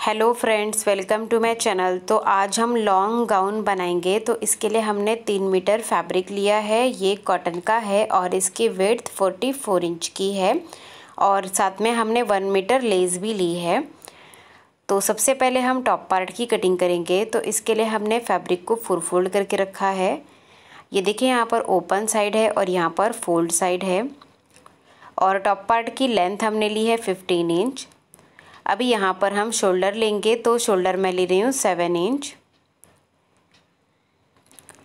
Hello friends, welcome to my channel. तो आज हम लॉन्ग गाउन बनाएंगे। तो इसके लिए हमने 3 मीटर फैब्रिक लिया है। ये कॉटन का है और इसकी विड्थ 44 इंच की है और साथ में हमने 1 मीटर लेस भी ली है। तो सबसे पहले हम टॉप पार्ट की कटिंग करेंगे। तो इसके लिए हमने फैब्रिक को फोल्ड करके रखा है। ये देखिए, यहाँ पर ओपन साइड है और यहाँ पर फोल्ड साइड है। और टॉप पार्ट की लेंथ हमने ली है 15 इंच। अभी यहाँ पर हम शोल्डर लेंगे, तो शोल्डर मैं ले रही हूँ 7 इंच।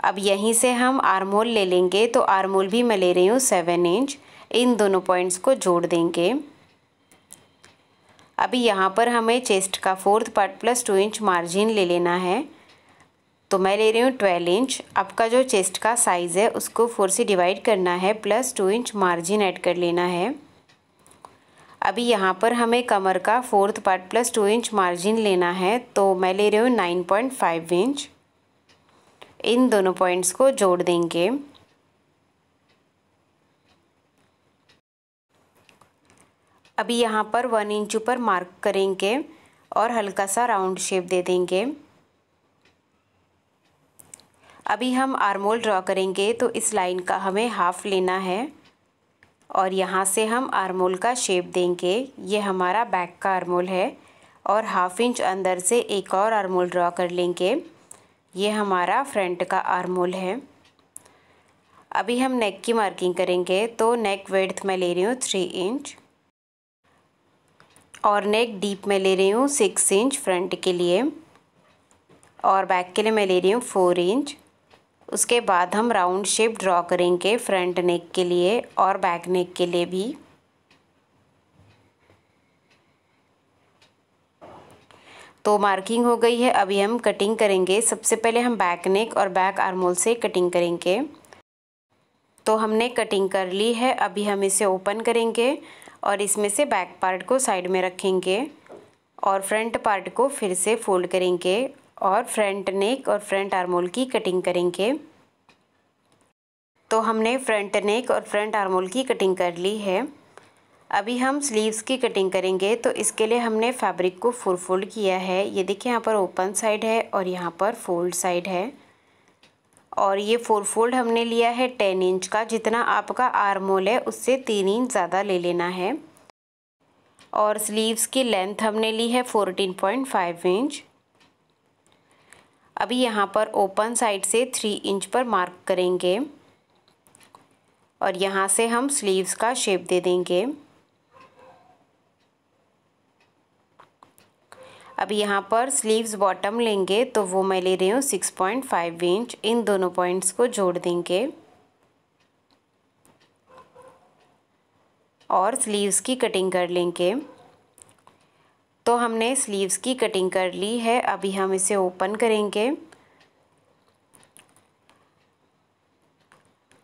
अब यहीं से हम आर्म होल ले लेंगे, तो आर्म होल भी मैं ले रही हूँ 7 इंच। इन दोनों पॉइंट्स को जोड़ देंगे। अभी यहाँ पर हमें चेस्ट का 4th part plus 2 inch margin ले लेना है। तो मैं ले रही हूँ 12 इंच। आपका जो चेस्ट का साइज़ है उसको 4 से डिवाइड करना है, प्लस 2 इंच मार्जिन ऐड कर लेना है। अभी यहाँ पर हमें कमर का 4th part plus 2 inch margin लेना है। तो मैं ले रही हूँ 9.5 इंच। इन दोनों पॉइंट्स को जोड़ देंगे। अभी यहाँ पर 1 इंच ऊपर मार्क करेंगे और हल्का सा राउंड शेप दे देंगे। अभी हम आर्म होल ड्रॉ करेंगे, तो इस लाइन का हमें हाफ लेना है और यहाँ से हम आर्म होल का शेप देंगे। ये हमारा बैक का आर्म होल है और हाफ इंच अंदर से एक और आर्म होल ड्रॉ कर लेंगे। ये हमारा फ्रंट का आर्म होल है। अभी हम नेक की मार्किंग करेंगे। तो नेक विड्थ मैं ले रही हूँ 3 इंच और नेक डीप में ले रही हूँ 6 इंच फ्रंट के लिए और बैक के लिए मैं ले रही हूँ 4 इंच। उसके बाद हम राउंड शेप ड्रॉ करेंगे फ्रंट नेक के लिए और बैक नेक के लिए भी। तो मार्किंग हो गई है। अभी हम कटिंग करेंगे। सबसे पहले हम बैक नेक और बैक आर्म होल से कटिंग करेंगे। तो हमने कटिंग कर ली है। अभी हम इसे ओपन करेंगे और इसमें से बैक पार्ट को साइड में रखेंगे और फ्रंट पार्ट को फिर से फोल्ड करेंगे और फ्रंट नेक और फ्रंट आर्म होल की कटिंग करेंगे। तो हमने फ्रंट नेक और फ्रंट आर्म होल की कटिंग कर ली है। अभी हम स्लीव्स की कटिंग करेंगे। तो इसके लिए हमने फैब्रिक को फोल्ड किया है। ये देखिए, यहाँ पर ओपन साइड है और यहाँ पर फोल्ड साइड है और ये फोल्ड हमने लिया है 10 इंच का। जितना आपका आर्म होल है उससे 3 इंच ज़्यादा ले लेना है। और स्लीव्स की लेंथ हमने ली है 14.5 इंच। अभी यहाँ पर ओपन साइड से 3 इंच पर मार्क करेंगे और यहाँ से हम स्लीव्स का शेप दे देंगे। अभी यहाँ पर स्लीव्स बॉटम लेंगे, तो वो मैं ले रही हूँ 6.5 इंच। इन दोनों पॉइंट्स को जोड़ देंगे और स्लीव्स की कटिंग कर लेंगे। तो हमने स्लीव्स की कटिंग कर ली है। अभी हम इसे ओपन करेंगे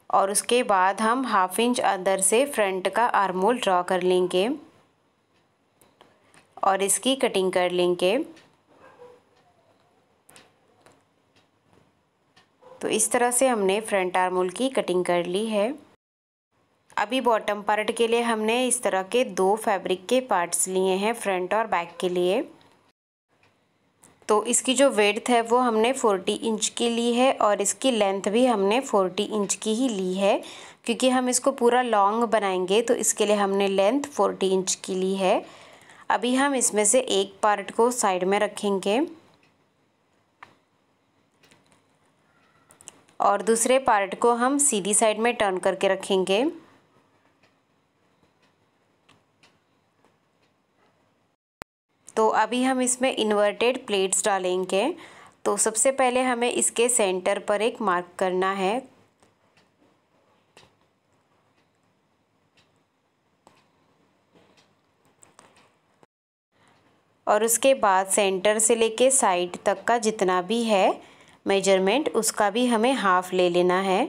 और उसके बाद हम हाफ इंच अंदर से फ्रंट का आर्म होल ड्रॉ कर लेंगे और इसकी कटिंग कर लेंगे। तो इस तरह से हमने फ्रंट आर्म होल की कटिंग कर ली है। अभी बॉटम पार्ट के लिए हमने इस तरह के 2 फैब्रिक के पार्ट्स लिए हैं, फ्रंट और बैक के लिए। तो इसकी जो विड्थ है वो हमने 40 इंच की ली है और इसकी लेंथ भी हमने 40 इंच की ही ली है, क्योंकि हम इसको पूरा लॉन्ग बनाएंगे। तो इसके लिए हमने लेंथ 40 इंच की ली है। अभी हम इसमें से एक पार्ट को साइड में रखेंगे और दूसरे पार्ट को हम सीधी साइड में टर्न करके रखेंगे। तो अभी हम इसमें इन्वर्टेड प्लेट्स डालेंगे। तो सबसे पहले हमें इसके सेंटर पर एक मार्क करना है और उसके बाद सेंटर से लेके साइड तक का जितना भी है मेजरमेंट, उसका भी हमें हाफ ले लेना है।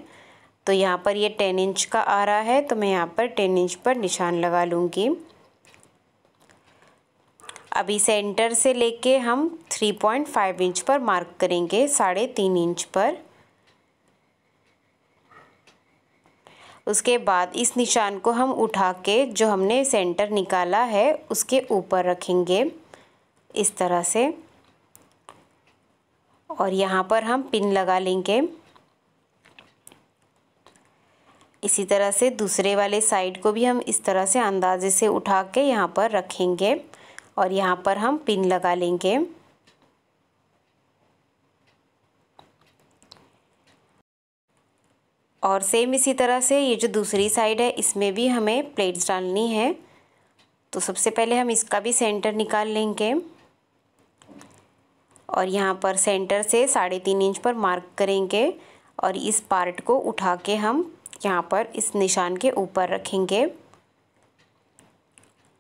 तो यहाँ पर ये 10 इंच का आ रहा है, तो मैं यहाँ पर 10 इंच पर निशान लगा लूँगी। अभी सेंटर से लेके हम 3.5 इंच पर मार्क करेंगे, 3.5 इंच पर। उसके बाद इस निशान को हम उठा के जो हमने सेंटर निकाला है उसके ऊपर रखेंगे इस तरह से, और यहाँ पर हम पिन लगा लेंगे। इसी तरह से दूसरे वाले साइड को भी हम इस तरह से अंदाजे से उठा के यहाँ पर रखेंगे और यहाँ पर हम पिन लगा लेंगे। और सेम इसी तरह से ये जो दूसरी साइड है इसमें भी हमें प्लेट्स डालनी है। तो सबसे पहले हम इसका भी सेंटर निकाल लेंगे और यहाँ पर सेंटर से 3.5 इंच पर मार्क करेंगे और इस पार्ट को उठा के हम यहाँ पर इस निशान के ऊपर रखेंगे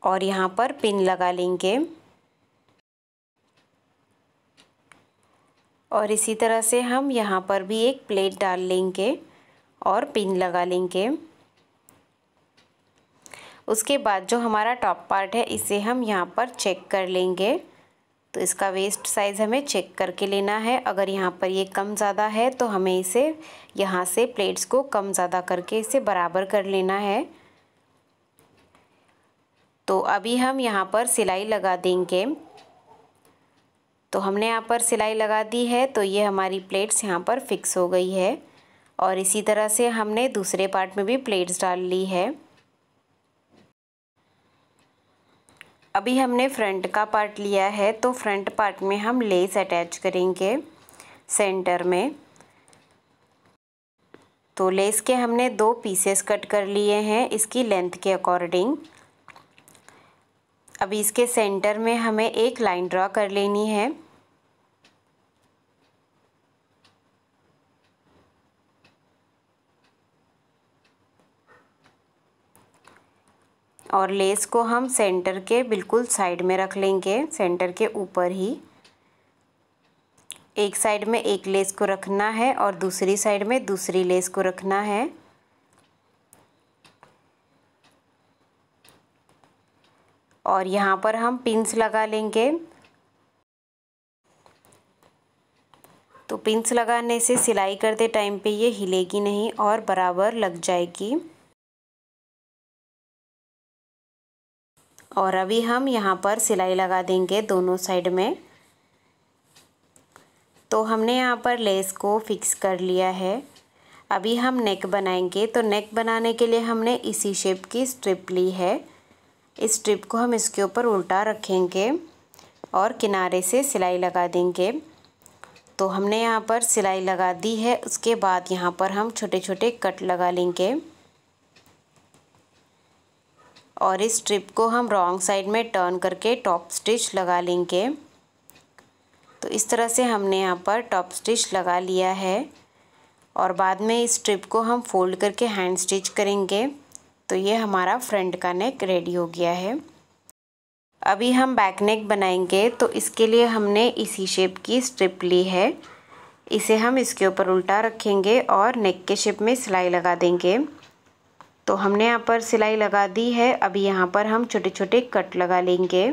और यहाँ पर पिन लगा लेंगे। और इसी तरह से हम यहाँ पर भी एक प्लेट डाल लेंगे और पिन लगा लेंगे। उसके बाद जो हमारा टॉप पार्ट है इसे हम यहाँ पर चेक कर लेंगे। तो इसका वेस्ट साइज़ हमें चेक करके लेना है। अगर यहाँ पर ये कम ज़्यादा है तो हमें इसे यहाँ से प्लेट्स को कम ज़्यादा करके इसे बराबर कर लेना है। तो अभी हम यहाँ पर सिलाई लगा देंगे। तो हमने यहाँ पर सिलाई लगा दी है, तो ये हमारी प्लेट्स यहाँ पर फिक्स हो गई है। और इसी तरह से हमने दूसरे पार्ट में भी प्लेट्स डाल ली है। अभी हमने फ्रंट का पार्ट लिया है, तो फ्रंट पार्ट में हम लेस अटैच करेंगे सेंटर में। तो लेस के हमने 2 पीसेस कट कर लिए हैं इसकी लेंथ के अकॉर्डिंग। अभी इसके सेंटर में हमें एक लाइन ड्रा कर लेनी है। और लेस को हम सेंटर के बिल्कुल साइड में रख लेंगे, सेंटर के ऊपर ही। एक साइड में एक लेस को रखना है और दूसरी साइड में दूसरी लेस को रखना है। और यहाँ पर हम पिन्स लगा लेंगे। तो पिन्स लगाने से सिलाई करते टाइम पे ये हिलेगी नहीं और बराबर लग जाएगी। और अभी हम यहाँ पर सिलाई लगा देंगे दोनों साइड में। तो हमने यहाँ पर लेस को फिक्स कर लिया है। अभी हम नेक बनाएंगे। तो नेक बनाने के लिए हमने इसी शेप की स्ट्रिप ली है। इस स्ट्रिप को हम इसके ऊपर उल्टा रखेंगे और किनारे से सिलाई लगा देंगे। तो हमने यहाँ पर सिलाई लगा दी है। उसके बाद यहाँ पर हम छोटे छोटे कट लगा लेंगे और इस स्ट्रिप को हम रॉन्ग साइड में टर्न करके टॉप स्टिच लगा लेंगे। तो इस तरह से हमने यहाँ पर टॉप स्टिच लगा लिया है और बाद में इस स्ट्रिप को हम फोल्ड करके हैंड स्टिच करेंगे। तो ये हमारा फ्रंट का नेक रेडी हो गया है। अभी हम बैक नेक बनाएंगे। तो इसके लिए हमने इसी शेप की स्ट्रिप ली है। इसे हम इसके ऊपर उल्टा रखेंगे और नेक के शेप में सिलाई लगा देंगे। तो हमने यहाँ पर सिलाई लगा दी है। अभी यहाँ पर हम छोटे छोटे कट लगा लेंगे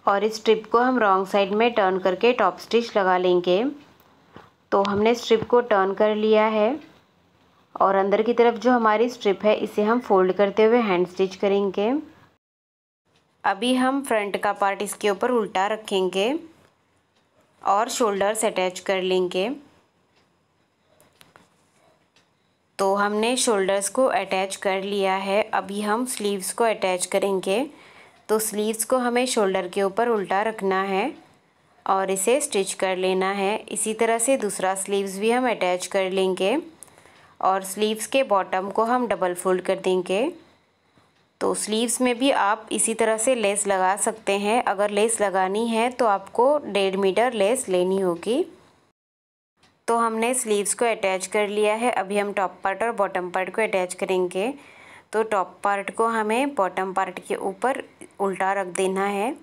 और इस स्ट्रिप को हम रॉन्ग साइड में टर्न करके टॉप स्टिच लगा लेंगे। तो हमने स्ट्रिप को टर्न कर लिया है और अंदर की तरफ जो हमारी स्ट्रिप है इसे हम फोल्ड करते हुए हैंड स्टिच करेंगे। अभी हम फ्रंट का पार्ट इसके ऊपर उल्टा रखेंगे और शोल्डर्स अटैच कर लेंगे। तो हमने शोल्डर्स को अटैच कर लिया है। अभी हम स्लीव्स को अटैच करेंगे। तो स्लीव्स को हमें शोल्डर के ऊपर उल्टा रखना है और इसे स्टिच कर लेना है। इसी तरह से दूसरा स्लीव्स भी हम अटैच कर लेंगे और स्लीव्स के बॉटम को हम डबल फोल्ड कर देंगे। तो स्लीव्स में भी आप इसी तरह से लेस लगा सकते हैं। अगर लेस लगानी है तो आपको 1.5 मीटर लेस लेनी होगी। तो हमने स्लीव्स को अटैच कर लिया है। अभी हम टॉप पार्ट और बॉटम पार्ट को अटैच करेंगे। तो टॉप पार्ट को हमें बॉटम पार्ट के ऊपर उल्टा रख देना है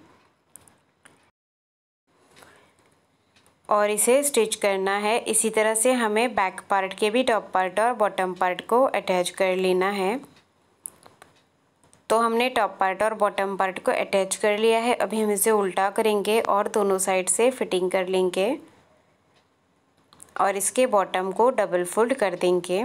और इसे स्टिच करना है। इसी तरह से हमें बैक पार्ट के भी टॉप पार्ट और बॉटम पार्ट को अटैच कर लेना है। तो हमने टॉप पार्ट और बॉटम पार्ट को अटैच कर लिया है। अभी हम इसे उल्टा करेंगे और दोनों साइड से फिटिंग कर लेंगे और इसके बॉटम को डबल फोल्ड कर देंगे।